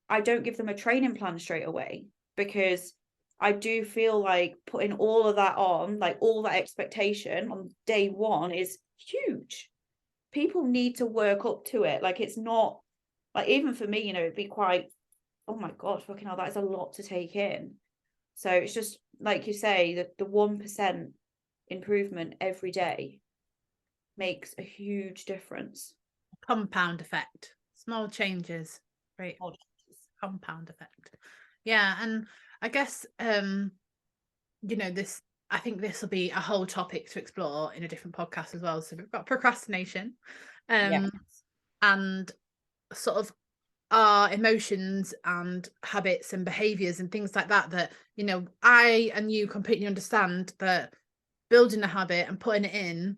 S1: I don't give them a training plan straight away, because I do feel like putting all of that on, like all that expectation on day one, is huge. People need to work up to it. Like it's not like, even for me, you know, it'd be quite, oh my God, fucking hell, that is a lot to take in. So it's just like you say, that the 1% improvement every day makes a huge difference.
S2: Compound effect. Small changes. Great.
S1: Oh,
S2: Compound effect. Yeah. And I guess you know, this, I think this will be a whole topic to explore in a different podcast as well. So we've got procrastination,
S1: yeah,
S2: and sort of our emotions and habits and behaviors and things like that, that, you know, I and you completely understand that building a habit and putting it in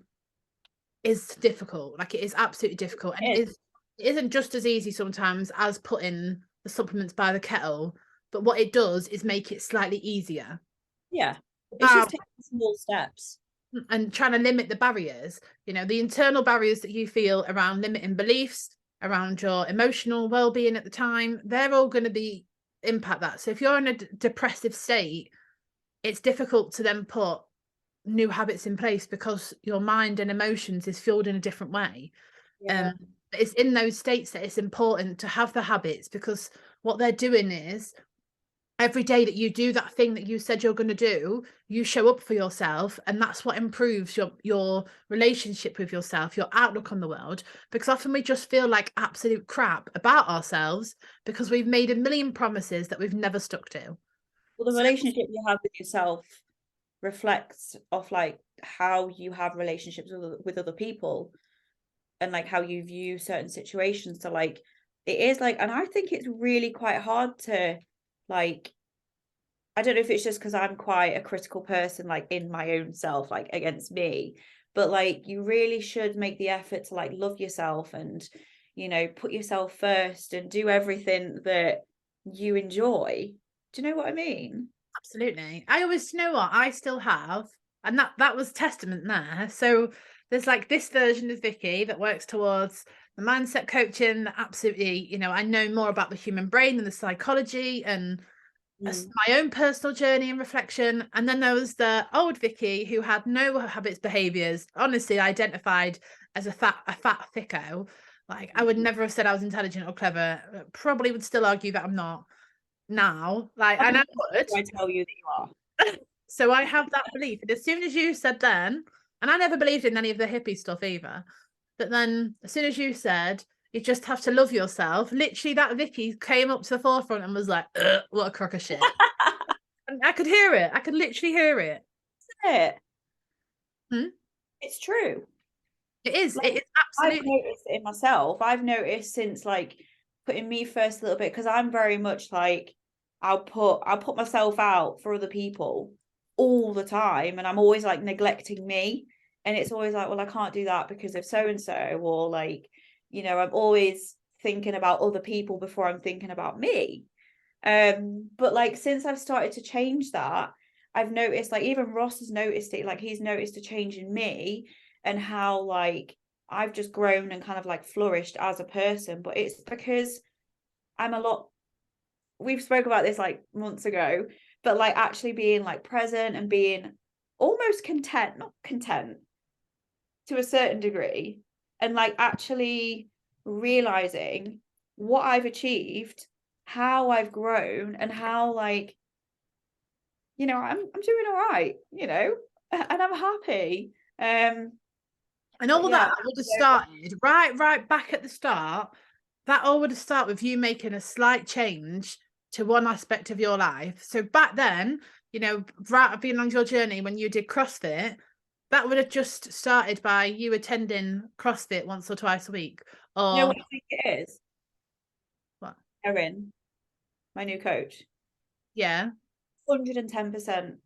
S2: is difficult. Like it is absolutely difficult, and it isn't just as easy sometimes as putting the supplements by the kettle, but what it does is make it slightly easier.
S1: yeah. It's just taking small steps.
S2: And trying to limit the barriers, you know, the internal barriers that you feel around limiting beliefs, around your emotional well-being at the time, they're all going to be impact that. So if you're in a depressive state, it's difficult to then put new habits in place because your mind and emotions is fueled in a different way.
S1: Yeah.
S2: It's in those states that it's important to have the habits, because what they're doing is every day that you do that thing that you said you're going to do, you show up for yourself, and that's what improves your relationship with yourself, your outlook on the world, because often we just feel like absolute crap about ourselves because we've made a million promises that we've never stuck to.
S1: Well, the
S2: So
S1: relationship you have with yourself reflects off like how you have relationships with other people, and like how you view certain situations. So like it is like, and I think it's really quite hard to like, I don't know if it's just because I'm quite a critical person, like in my own self, like against me, but like you really should make the effort to like love yourself and, you know, put yourself first and do everything that you enjoy. Do you know what I mean?
S2: absolutely. I always, you know what, I still have, and that was testament there. So there's like this version of Vicky that works towards the mindset coaching that absolutely, you know, I know more about the human brain and the psychology and my own personal journey and reflection. And then there was the old Vicky who had no habits, behaviors, honestly identified as a fat thicko. Like I would never have said I was intelligent or clever. Probably would still argue that I'm not now. Like, and I would.
S1: I tell you that you are.
S2: So I have that belief. And as soon as you said then, And I never believed in any of the hippie stuff either. But then as soon as you said you just have to love yourself, literally that Vicky came up to the forefront and was like, what a crock of shit. And I could hear it. I could literally hear it.
S1: it.
S2: Hmm?
S1: It's true.
S2: It is.
S1: Like,
S2: It is
S1: I've
S2: absolutely.
S1: noticed it in myself. I've noticed since like putting me first a little bit, because I'm very much like I'll put myself out for other people all the time, and I'm always like neglecting me. And it's always like, well, I can't do that because of so and so, or like, I'm always thinking about other people before I'm thinking about me. But like since I've started to change that, I've noticed, like, even Ross has noticed it, like he's noticed a change in me, and how like I've just grown and kind of like flourished as a person. But it's because I'm a lot, we've spoke about this like months ago, but like actually being like present and being almost content, not content to a certain degree, and like actually realizing what I've achieved, how I've grown, and how like, I'm doing all right, and I'm happy.
S2: And
S1: But
S2: all
S1: yeah,
S2: that would have started right back at the start. That all would have started with you making a slight change to one aspect of your life. So back then, right being on your journey when you did CrossFit, that would have just started by you attending CrossFit once or twice a week.
S1: you know
S2: Or
S1: what I think it is?
S2: what?
S1: Erin, my new coach,
S2: Yeah.
S1: 110%.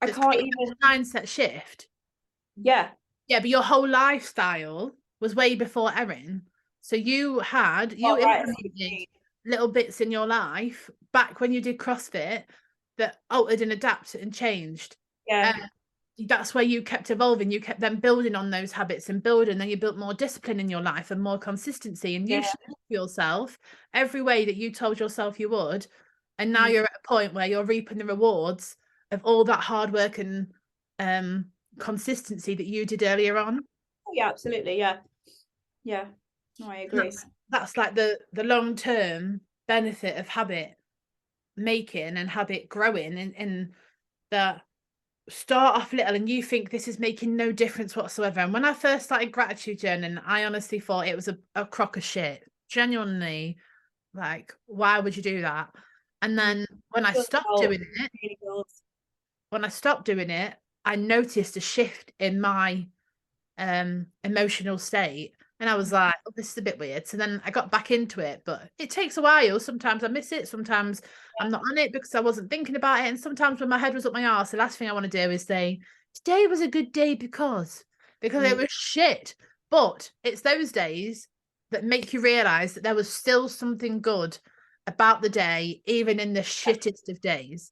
S1: I
S2: That's
S1: can't
S2: created
S1: even.
S2: a mindset shift.
S1: Yeah.
S2: Yeah, but your whole lifestyle was way before Erin. So you
S1: Oh, right. I see what you
S2: implemented
S1: mean.
S2: little bits in your life back when you did CrossFit that altered and adapted and changed.
S1: Yeah.
S2: That's where you kept evolving. You kept then building on those habits and building. Then you built more discipline in your life and more consistency. And you
S1: Yeah.
S2: showed yourself every way that you told yourself you would. And now
S1: Mm.
S2: you're at a point where you're reaping the rewards of all that hard work and um, consistency that you did earlier on.
S1: Oh, yeah, absolutely. Yeah. Yeah. No, I
S2: And
S1: agree.
S2: that's like the long term benefit of habit making and habit growing in that start off little and you think this is making no difference whatsoever. And when I first started gratitude journaling, I honestly thought it was a crock of shit. Genuinely, like, why would you do that? And
S1: Mm.
S2: then when I
S1: Does
S2: stopped
S1: help.
S2: doing it,
S1: Really does.
S2: I noticed a shift in my emotional state. And I was like, oh, this is a bit weird. So then I got back into it, but it takes a while. Sometimes I miss it. Sometimes I'm not on it because I wasn't thinking about it. And sometimes when my head was up my arse, the last thing I want to do is say, today was a good day because it
S1: Mm.
S2: was shit. But it's those days that make you realize that there was still something good about the day, even in the shittest of days.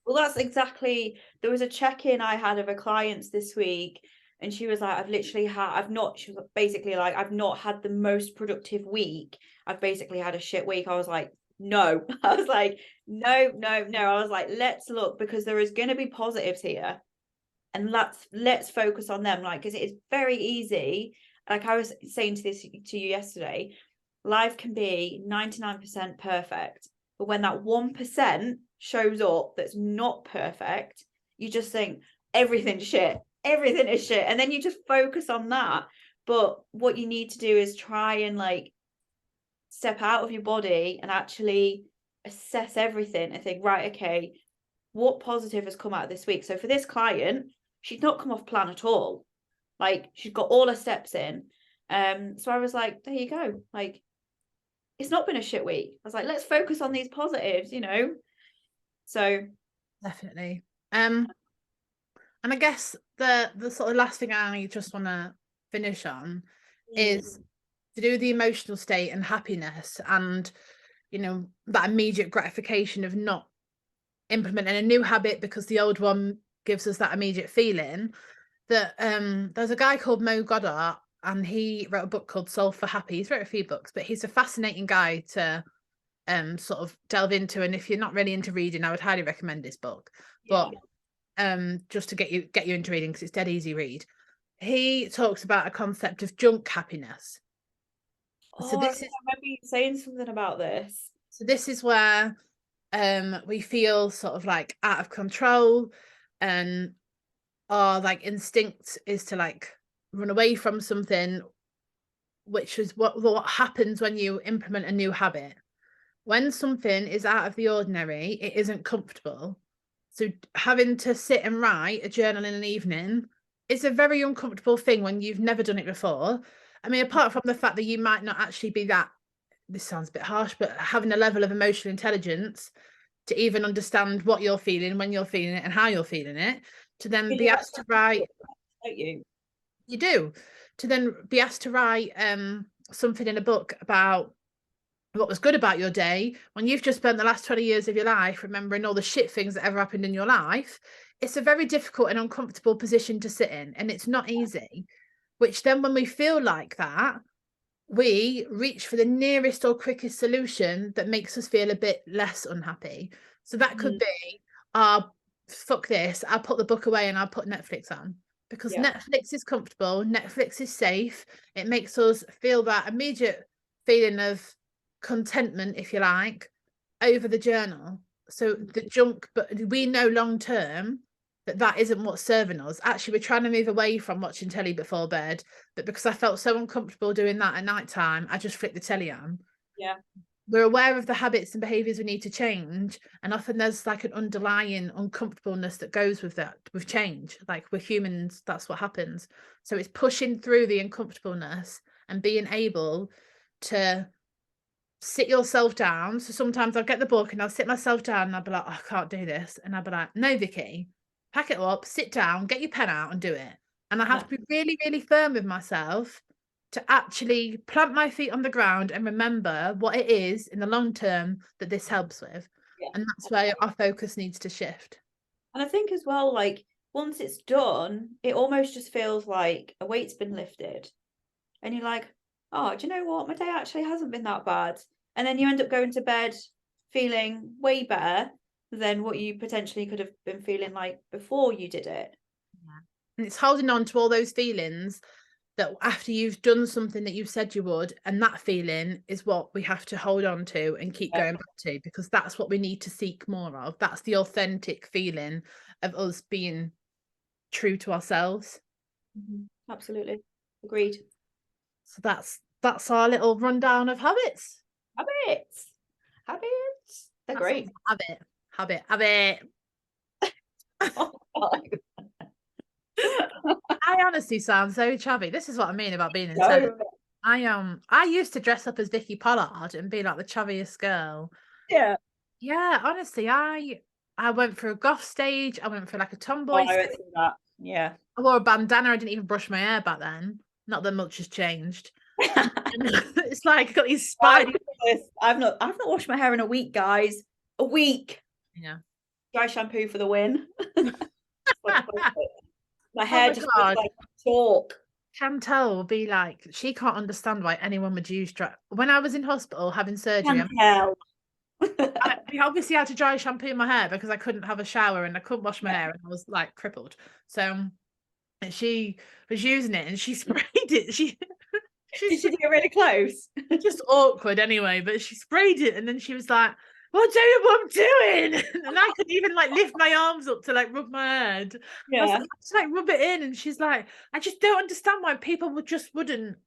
S1: Well, that's exactly. There was a check-in I had of a client this week, and she was like, I've not, she was basically like, I've not had the most productive week. I've basically had a shit week. I was like, no. I was like, no, no, no. I was like, let's look, because there is going to be positives here, and let's focus on them. Like, because it is very easy. Like I was saying to you yesterday, life can be 99% perfect, but when that 1% shows up that's not perfect, you just think everything's shit, everything is shit, and then you just focus on that. But what you need to do is try and like step out of your body and actually assess everything and think, right, okay, what positive has come out of this week? So for this client, she's not come off plan at all. Like, she's got all her steps in. So I was like, there you go. Like, it's not been a shit week. I was like, let's focus on these positives. So
S2: Definitely. And I guess the sort of last thing I just want to finish on is to do with the emotional state and happiness and that immediate gratification of not implementing a new habit because the old one gives us that immediate feeling. That there's a guy called Mo Goddard and he wrote a book called Solve for Happy. He's wrote a few books, but he's a fascinating guy to sort of delve into. And if you're not really into reading, I would highly recommend this book.
S1: yeah.
S2: But just to get you into reading because it's dead easy read. He talks about a concept of junk happiness. So
S1: Oh, I
S2: this
S1: think
S2: is
S1: I remember you saying something about this.
S2: where we feel sort of like out of control and our like instinct is to like run away from something, which is what happens when you implement a new habit. When something is out of the ordinary, it isn't comfortable. So having to sit and write a journal in an evening is a very uncomfortable thing when you've never done it before. I mean, apart from the fact that you might not actually be that, this sounds a bit harsh, but having a level of emotional intelligence to even understand what you're feeling, when you're feeling it, and how you're feeling it, to then be asked to write,
S1: don't you?
S2: you do, to then be asked to write something in a book about what was good about your day when you've just spent the last 20 years of your life remembering all the shit things that ever happened in your life. It's a very difficult and uncomfortable position to sit in, and it's not easy. Which then, when we feel like that, we reach for the nearest or quickest solution that makes us feel a bit less unhappy. So that could be, fuck this, I'll put the book away and I'll put Netflix on, because Netflix is comfortable, Netflix is safe, it makes us feel that immediate feeling of contentment, if you like, over the journal. So the junk, but we know long term that isn't what's serving us. Actually, we're trying to move away from watching telly before bed, but because I felt so uncomfortable doing that at night time, I just flicked the telly on.
S1: Yeah.
S2: We're aware of the habits and behaviors we need to change, and often there's like an underlying uncomfortableness that goes with that, with change. Like, we're humans, that's what happens. So it's pushing through the uncomfortableness and being able to sit yourself down. So sometimes I'll get the book and I'll sit myself down and I'll be like, oh, I can't do this. And I'll be like, no, Vicky, pack it up, sit down, get your pen out and do it. And I have to be really, really firm with myself to actually plant my feet on the ground and remember what it is in the long term that this helps with.
S1: Yeah.
S2: And that's where our focus needs to shift.
S1: And I think as well, like, once it's done, it almost just feels like a weight's been lifted. And you're like, oh, do you know what? My day actually hasn't been that bad. And then you end up going to bed feeling way better than what you potentially could have been feeling like before you did it.
S2: Yeah. And it's holding on to all those feelings that after you've done something that you've said you would, and that feeling is what we have to hold on to and keep going back to, because that's what we need to seek more of. That's the authentic feeling of us being true to ourselves.
S1: Absolutely. Agreed.
S2: So that's our little rundown of habits.
S1: Habits. They're great.
S2: Habit. Oh, I honestly sound so chubby. This is what I mean about being in telly. I used to dress up as Vicky Pollard and be like the chubbiest girl.
S1: Yeah.
S2: Yeah, honestly, I went for a goth stage. I went for like a tomboy stage.
S1: Yeah.
S2: I wore a bandana. I didn't even brush my hair back then. Not that much has changed. It's like, got these spidey.
S1: I've not washed my hair in a week, guys. A week.
S2: Yeah.
S1: Dry shampoo for the win. My hair just looks like chalk.
S2: Chantel will be like, she can't understand why anyone would use dry. When I was in hospital having surgery, I obviously had to dry shampoo my hair because I couldn't have a shower and I couldn't wash my hair and I was like crippled. So and she was using it and she sprayed it.
S1: Did she get really close?
S2: Just awkward anyway, but she sprayed it and then she was like, what do you what I'm doing? And I couldn't even like lift my arms up to like rub my head.
S1: Yeah.
S2: I was like, just like rub it in. And she's like, I just don't understand why people wouldn't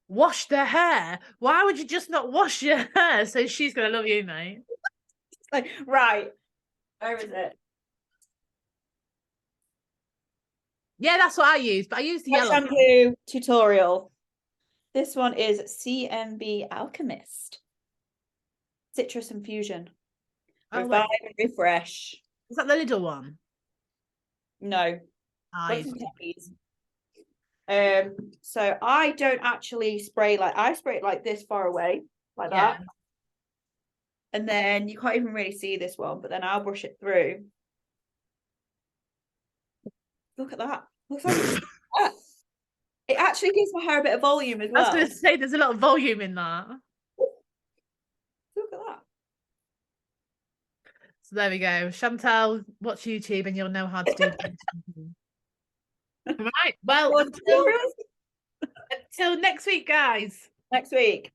S2: wash their hair. Why would you just not wash your hair? So she's gonna love you, mate.
S1: Like, right. Where is it?
S2: Yeah, that's what I use, but I use the yellow
S1: shampoo tutorial. This one is CMB Alchemist. Citrus Infusion. Revive and refresh.
S2: Is that the little one?
S1: No. So I don't actually spray, like I spray it like this far away, like that. And then you can't even really see this one, but then I'll brush it through. Look at that. Looks like it actually gives my hair a bit of volume as well.
S2: I was going to say there's a lot of volume in that.
S1: Look at that.
S2: So there we go. Chantal, watch YouTube and you'll know how to do it. Right. Well, until next week, guys.
S1: Next week.